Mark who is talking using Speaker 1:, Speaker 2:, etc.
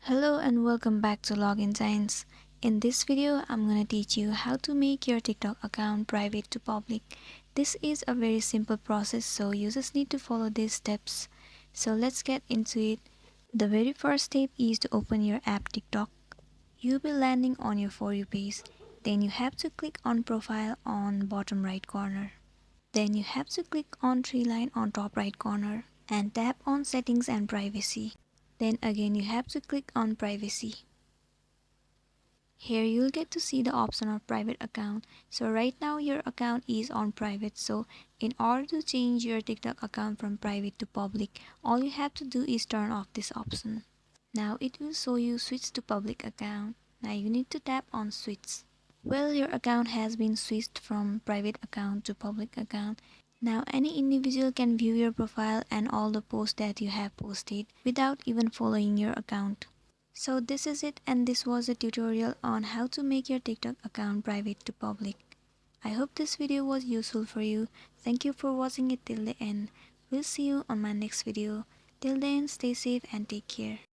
Speaker 1: Hello and welcome back to Login Science. In this video, I'm gonna teach you how to make your TikTok account private to public. This is a very simple process, so you just need to follow these steps. So let's get into it. The very first step is to open your app TikTok. You'll be landing on your For You page. Then you have to click on Profile on bottom right corner. Then you have to click on three line on top right corner and tap on Settings and Privacy. Then again you have to click on Privacy. Here you'll get to see the option of private account. So right now your account is on private. So in order to change your TikTok account from private to public, all you have to do is turn off this option. Now it will show you switch to public account. Now you need to tap on switch. Well, your account has been switched from private account to public account. Now any individual can view your profile and all the posts that you have posted without even following your account. So this is it, and this was a tutorial on how to make your TikTok account private to public. I hope this video was useful for you. Thank you for watching it till the end. We'll see you on my next video. Till then, stay safe and take care.